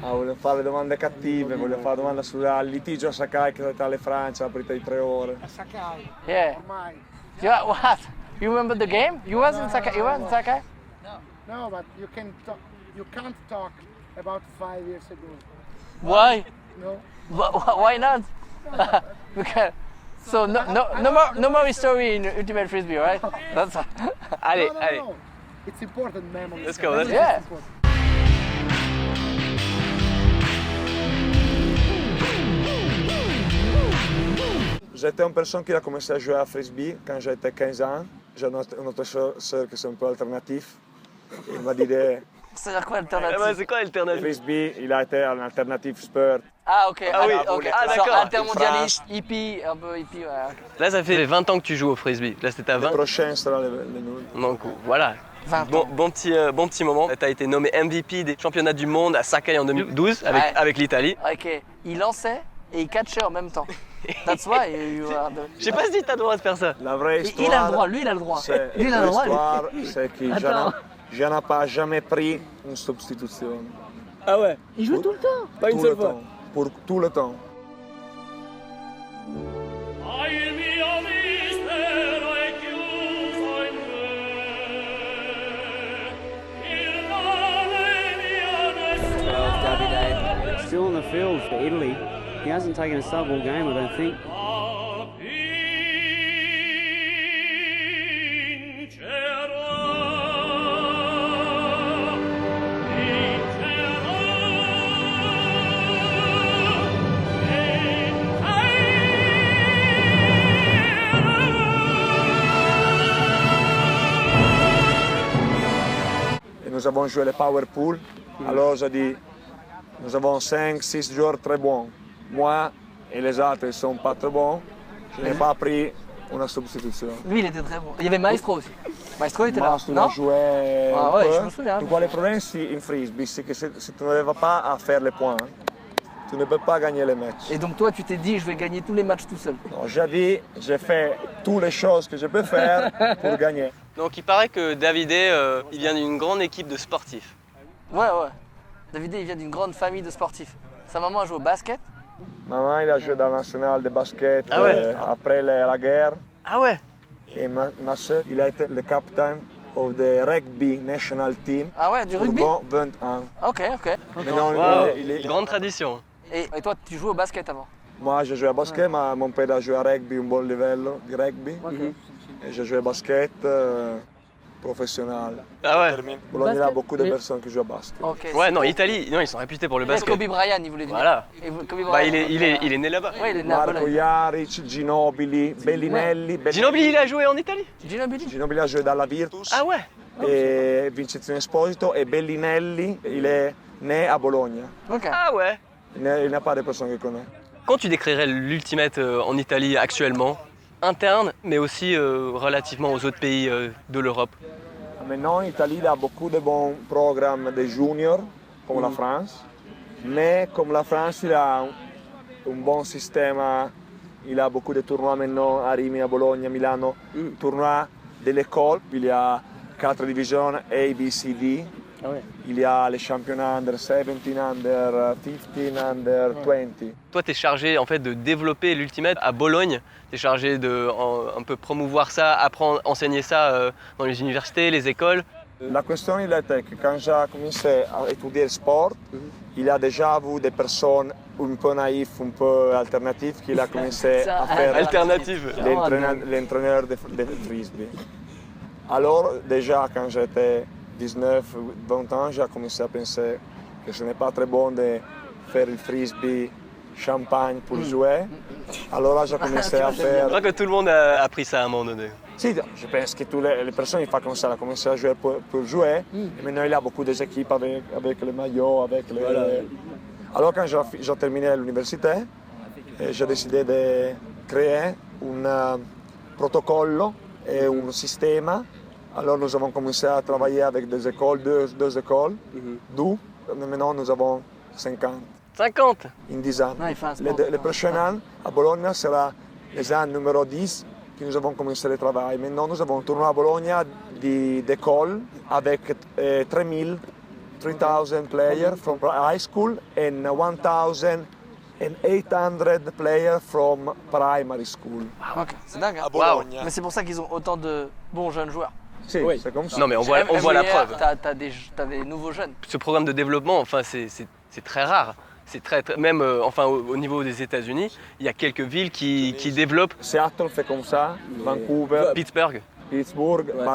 Ah, voglio fare domande cattive, voglio fare domande sul litigio a Sakai che è Italia e Francia, la partita di 3 ore. Sakai. Yeah. Ormai. Yeah, what? You remember the game? You was in Sakai? You were in Sakai? No, but you can't talk about 5 years ago. Why? No. Why not? Because, so no more history in Ultimate Frisbee, right? That's Allez, No. allez. It's important memories. Let's go, Memories let's go. is important. J'étais une personne qui a commencé à jouer à frisbee quand j'étais 15 ans. J'ai un autre sœur qui est un peu alternatif. Il m'a dit que c'est-à-dire quoi Ah bah, l'alternative? c'est quoi le l'alternative? frisbee, il a été un alternatif sport. Ah ok, Ah oui, ok. ah, Genre d'accord. intermondialiste, hippie, un peu hippie, ouais. ok. Là, ça fait 20 ans que tu joues au frisbee. Là, c'était à Le 20. prochain sera les nulles. Donc voilà. 20 Bon, ans. bon petit moment. Tu as été nommé MVP des championnats du monde à Sakai en 2012 Ouais. avec l'Italie. Ok, il lançait et il catchait en même temps. That's why you are the... Je sais pas si tu as le droit de faire ça. La vraie histoire, Il a le droit, lui il a le droit. c'est, Lui il a le droit. lui. l'histoire, c'est que Attends. je n'ai pas jamais pris une substitution. Ah ouais. Il joue tout le temps. Pas une Tout seule le fois. temps. Pour tout le temps. Il mio mistero è chiuso in me, il male mio Well, nessuno. Davide, still in the field for Italy. He hasn't taken a sub all game, I don't think. Et nous avons joué les Power Pool. Alors j'ai dit, nous avons 5-6 joueurs très bons. Moi et les autres ne sont pas très bons. Je n'ai pas pris une substitution. Lui il était très bon. Il y avait Maestro aussi. Maestro était là. Mas tu Non? l'as joué Ah un ouais, peu. je me souviens. Tu vois, le problème in frisbee, c'est que si tu n'arrives pas à faire les points, tu ne peux pas gagner les matchs. Et donc toi tu t'es dit je vais gagner tous les matchs tout seul. Non, j'ai dit, j'ai fait toutes les choses que je peux faire pour gagner. Donc il paraît que Davide, il vient d'une grande équipe de sportifs. Ouais. Davide il vient d'une grande famille de sportifs. Sa maman a joué au basket. Maman, il a joué dans le national de basket Ah ouais. après la guerre. Ah ouais. Et ma soeur, il a été le capitaine of the rugby national team Ah ouais, du rugby? pour 20 ans. Ok. Maintenant, Wow. il est- Grande tradition. Et toi tu jouais au basket avant? Moi, j'ai joué à basket, mais mon père a joué à rugby, un bon livello di rugby. Et j'ai joué à basket professionnel. Ah ouais. Bologne, il y a Basket, beaucoup de mais- personnes qui jouent à basket. Ok. Ouais, non, Italie, non, ils sont réputés pour le Et basket. Kobe Bryant il voulait venir. Voilà. Et Kobe Bah, Bryant, il est né là-bas. Ouais, il est né à Marco Bologne. Jaric, Ginobili, Bellinelli. Ginobili, il a joué en Italie? Ginobili? Ginobili a joué dans la Virtus. Ah ouais. Et Vincenzo Esposito et Bellinelli, il est né à Bologne. Ok. Ah ouais. Il n'y a pas de personne qui connaît. Quand tu décrirais l'Ultimate en Italie actuellement, interne, mais aussi relativement aux autres pays de l'Europe? Maintenant, en Italie, il y a beaucoup de bons programmes de juniors, comme la France. Mais comme la France, il a un bon système. Il a beaucoup de tournois maintenant à Rimini, à Bologne, à Milano. Tournois de l'école. Il y a 4 divisions A, B, C, D. Ah ouais. Il y a les championnats under 17, under 15, under 20. Toi, tu es chargé en fait de développer l'Ultimate à Bologne. Tu es chargé de un peu promouvoir ça, apprendre, enseigner ça dans les universités, les écoles. La question il était que quand j'ai commencé à étudier le sport, il y a déjà eu des personnes un peu naïves, un peu alternatives qui ont commencé à faire Alternative. l'entraîneur de frisbee. Alors déjà quand j'étais 19-20 ans, j'ai commencé à penser que ce n'est pas très bon de faire le frisbee champagne pour jouer. Alors là j'ai commencé à Je faire... crois que tout le monde a appris ça à un moment donné. Si, je pense que toutes les personnes ils font comme ça, ont commencé à jouer pour jouer. Et maintenant il y a beaucoup d'équipes avec les maillots, avec les... Alors quand j'ai terminé l'université, j'ai décidé de créer un protocole et un système. Alors nous avons commencé à travailler avec des écoles, deux écoles, d'où maintenant nous avons 50. 50. In 10 ans. Non, il fait un sport. Le prochain an à Bologne sera les ans numéro 10 que nous avons commencé le travail. Maintenant nous avons un tournoi à Bologne d'école avec 3000 3,000 players from high school and 1,800 players from primary school. Ok, c'est dingue. Hein. À Bologne. Mais c'est pour ça qu'ils ont autant de bons jeunes joueurs. Si, Oui. c'est comme ça. Non mais on voit la MVR, preuve. T'as des nouveaux jeunes. Ce programme de développement, enfin, c'est très rare. C'est même enfin, au niveau des États-Unis, il y a quelques villes qui développent. Seattle fait comme ça, Vancouver, Pittsburgh. Pittsburgh, mais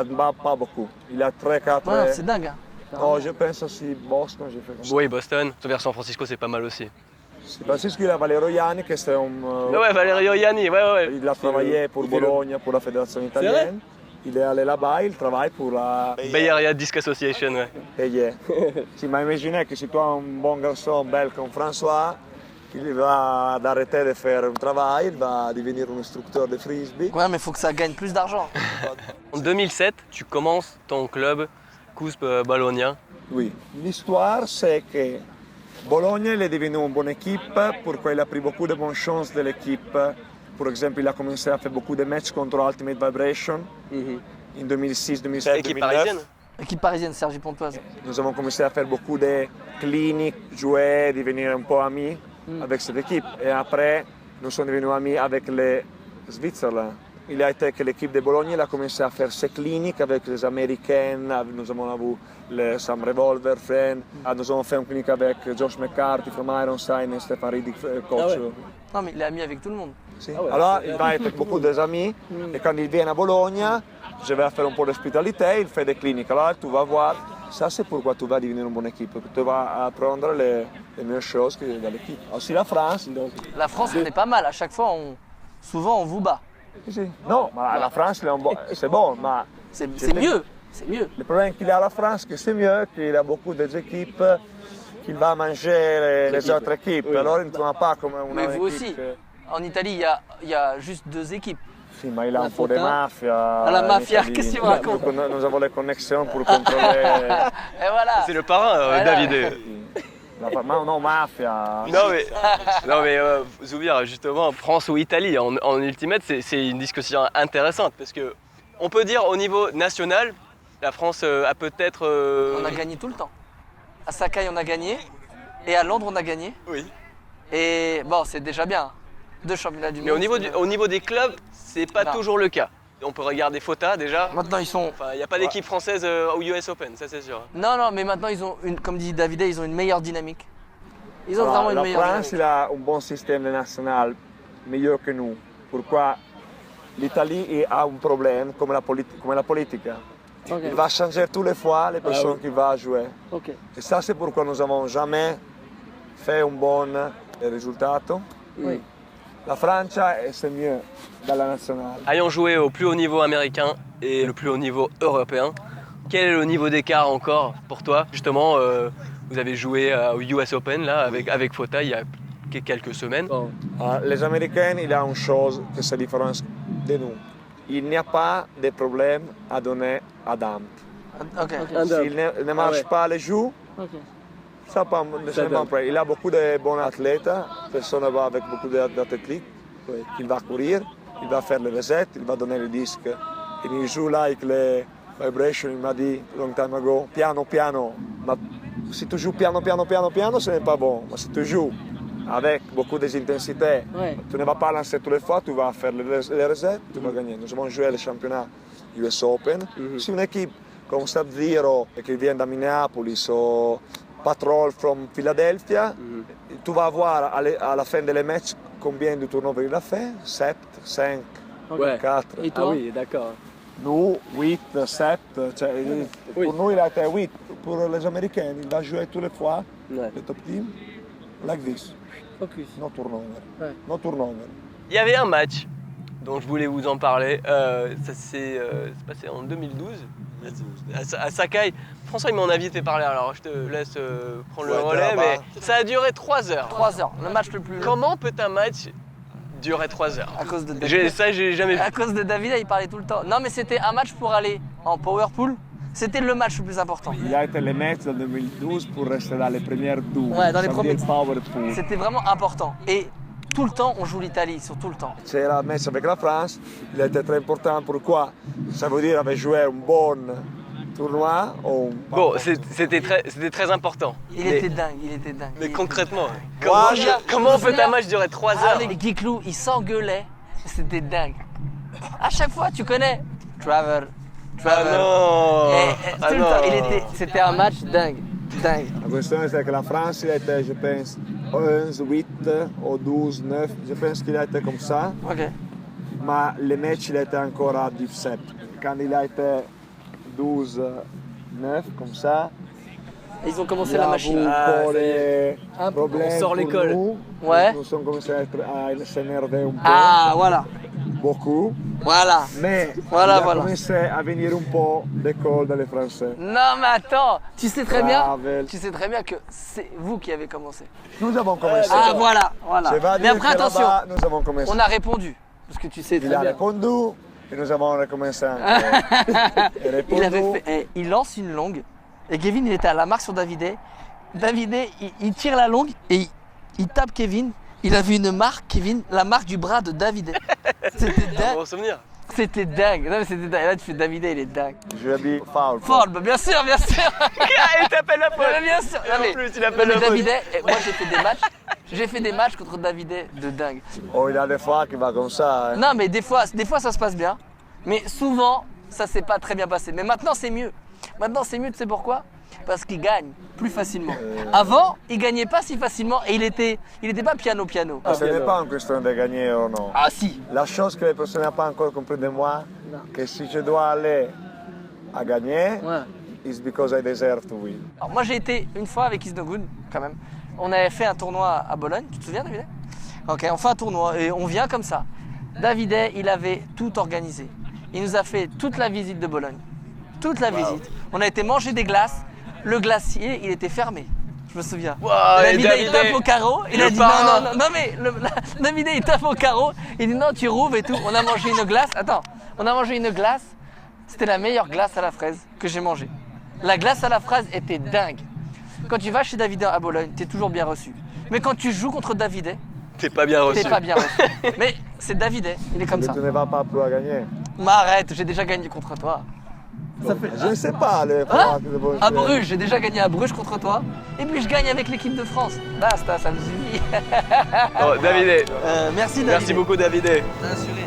pas beaucoup. Il a 3-4. Ouais, c'est dingue. Hein. Non, je pense aussi Boston, j'ai fait comme ça. Oui, Boston. Vers San Francisco, c'est pas mal aussi. C'est parce qu'il a Valerio Ianni, qui c'est un. Mais ouais, Valerio Ianni, ouais. Il a travaillé pour Bologne, pour la fédération italienne. Il est allé là-bas, il travaille pour la Bay Area Disc Association, ouais. PIE. Tu m'imagines que si tu as un bon garçon bel comme François, il va arrêter de faire un travail, il va devenir un instructeur de frisbee. Ouais, mais il faut que ça gagne plus d'argent. En 2007, tu commences ton club CUSP Bologna. Oui. L'histoire, c'est que Bologne est devenue une bonne équipe, pourquoi il a pris beaucoup de bonnes chances de l'équipe. Par exemple, il a commencé à faire beaucoup de matchs contre Ultimate Vibration en 2006, 2007, Équipe 2009. parisienne. Équipe parisienne, Sergi Pontoise. Nous avons commencé à faire beaucoup de cliniques, jouer, devenir un peu amis avec cette équipe. Et après, nous sommes devenus amis avec les Switzerland. Il a été que l'équipe de Bologne il a commencé à faire ses cliniques avec les Américains. Nous avons eu le Sam Revolver Friend. Nous avons fait une clinique avec Josh McCarthy from Ironside et Stéphane Riddick, coach. Non, mais il est ami avec tout le monde. Si. Alors, il va avec beaucoup d'amis et quand il vient à Bologne, je vais faire un peu d'hospitalité, il fait des cliniques. Alors, tu vas voir, ça c'est pourquoi tu vas devenir une bonne équipe. Tu vas apprendre les meilleures choses de l'équipe. Aussi la France. La France, on est pas mal. À chaque fois, souvent, on vous bat. Si. Non, mais la France, c'est bon, mais C'est mieux. C'est mieux. le problème qu'il a à la France, que c'est mieux, qu'il a beaucoup d'équipes, qu'il va manger les autres équipes. Alors, il ne tourne pas comme une Mais vous équipe aussi. que- En Italie, il y a juste 2 équipes. Si, mais il a un peu de mafia. Ah, la en mafia, Italie. qu'est-ce que tu me racontes? Nous avons les connexions pour contrôler. Et voilà. C'est le parrain, Voilà. David. Non, mafia. Non mais Zoubir, justement, France ou Italie en Ultimate, c'est une discussion intéressante parce que on peut dire au niveau national, la France a peut-être. On a gagné tout le temps. À Sakai, on a gagné. Et à Londres, on a gagné. Oui. Et bon, c'est déjà bien. 2 championnats du Mais monde. au niveau des clubs, c'est pas Non. toujours le cas. On peut regarder Fota déjà. Maintenant, ils sont. Enfin, il n'y a pas d'équipe française au US Open, ça c'est sûr. Non, mais maintenant, ils ont comme dit David, ils ont une meilleure dynamique. Ils ont Alors, vraiment une la meilleure France dynamique. il a un bon système national, meilleur que nous. Pourquoi l'Italie a un problème comme la politique. Il va changer tous les fois les personnes qui vont jouer. Et ça, c'est pourquoi nous n'avons jamais fait un bon résultat. Oui. La France, c'est mieux dans la nationale. Ayant joué au plus haut niveau américain et le plus haut niveau européen, quel est le niveau d'écart encore pour toi? Justement, vous avez joué au US Open là, avec Fota il y a quelques semaines. Les Américains, il y a une chose qui se différencie de nous. Il n'y a pas de problème à donner à Dame. Ok. S'il ne marche pas les joues, ça pas, c'est pas un problème. Il a beaucoup de bons athlètes, personne va avec beaucoup d'athlétique. Il va courir, il va faire les recettes, il va donner les disques. Et il joue là avec les vibrations, il m'a dit long time ago, piano, piano. Mais si tu joues piano, piano, piano, piano, ce n'est pas bon. Mais si tu joues avec beaucoup d'intensité, tu ne vas pas lancer toutes les fois, tu vas faire les recettes, tu vas gagner. Nous avons joué le championnat US Open. C'est une équipe comme Sub-Zero qui vient de Minneapolis ou Patrol from Philadelphia. Tu vas voir à la fin des matchs combien de turnover il a fait, 7, 5, 4. Et toi? oui, d'accord. Nous, 8, 7. Pour nous, il a été 8. Pour les Américains, il va jouer toutes les fois le top team, like this. No turnover. No turnover. Il y avait un match dont je voulais vous en parler. Ça s'est passé en 2012 à Sakai. François, il m'en a vite fait parler, alors je te laisse prendre le relais, mais ça a duré 3 heures. 3 heures, le match le plus long. Comment peut un match durer 3 heures? À cause de David. Ça, j'ai jamais vu. À cause de David, il parlait tout le temps. Non, mais c'était un match pour aller en power pool. C'était le match le plus important. Il a été le match en 2012 pour rester dans les premières 12. Ouais, dans les Ça veut premiers. dire power pool. C'était vraiment important. Et tout le temps, on joue l'Italie, sur tout le temps. C'est la match avec la France, il a été très important. Pourquoi? Ça veut dire avait joué un bon tournoi ou Bon, c'était très important. Il Mais- était dingue, il était dingue. Mais Il concrètement, Moi, comment on peut un match durer 3 Ah, heures? mais Guy Clou, il s'engueulait. C'était dingue. À chaque fois, tu connais. Travel. Ah non! Tout Ah le non. temps, c'était un match dingue. Dingue. La questione c'est que la France, il a été, je pense, 11, 8 ou 12, 9. Je pense qu'il a été comme ça. Ok. Mais le match, il était encore à 17. Quand il a été 12, 9, comme ça, Ils ont commencé il y la a eu machine. pour les problèmes sort pour l'école. nous. Ouais. Nous sommes commencé à s'énerver un peu, Ah, voilà. beaucoup. Voilà. Mais Voilà, il a voilà. commencé à venir un peu d'école dans les Français. Non, mais attends. Tu sais très bien. Travel. Tu sais très bien que c'est vous qui avez commencé. Nous avons commencé. Ah, voilà. Voilà. Je vais Mais dire après, que attention. là-bas, nous avons commencé. On a répondu. Parce que tu sais Il très a bien. répondu et nous avons recommencé encore. Et répondu. Il avait fait, il lance une longue et Kevin il était à la marque sur Davidet. Davidet il tire la longue et il tape Kevin. Il avait une marque, Kevin, la marque du bras de Davidet. C'était Un dingue. bon souvenir. C'était dingue. Non mais c'était dingue. Là tu fais Davidet, il est dingue. Je lui ai dit foul. Foul, bah, bien sûr, bien sûr. Il t'appelle la Ouais, mais bien sûr. Non, mais, En plus, il non, appelle mais la faute. Davidet, moi j'ai fait des matchs. J'ai fait des matchs contre Davidet de dingue. Oh, il a des fois qui va comme ça. Hein. Non mais des fois ça se passe bien. Mais souvent ça s'est pas très bien passé. Mais maintenant c'est mieux. Maintenant c'est mieux, tu sais pourquoi? Parce qu'il gagne plus facilement. Avant, il gagnait pas si facilement et il était pas piano. Ce n'est pas une question de gagner ou non. Ah si. La chose que les personnes n'ont pas encore compris de moi, que si je dois aller à gagner, Ouais. it's because I deserve to win. Alors, moi j'ai été une fois avec Isnogun quand même. On avait fait un tournoi à Bologne, tu te souviens Davidet? Ok, on fait un tournoi et on vient comme ça. Davidet, il avait tout organisé. Il nous a fait toute la visite de Bologne. Toute la visite. On a été manger des glaces. Le glacier, il était fermé. Je me souviens. Wow, et Davidet, il Davidet, tape au carreau. Il le a dit parrain. non, mais Davidet, il tape au carreau. Il dit non, tu rouvres et tout. On a mangé une glace. Attends, on a mangé une glace. C'était la meilleure glace à la fraise que j'ai mangée. La glace à la fraise était dingue. Quand tu vas chez Davidet à Bologne, tu es toujours bien reçu. Mais quand tu joues contre Davidet, T'es pas bien reçu. t'es pas bien reçu. Mais c'est Davidet, il est comme Mais ça. tu ne vas pas plus à gagner. Mais arrête, j'ai déjà gagné contre toi. Je ne sais pas les Hein fois que vont À faire. Bruges, j'ai déjà gagné à Bruges contre toi. Et puis je gagne avec l'équipe de France. Basta, ça me suffit. Oh, Davidet. Merci David. Merci beaucoup, Davidet. T'as assuré.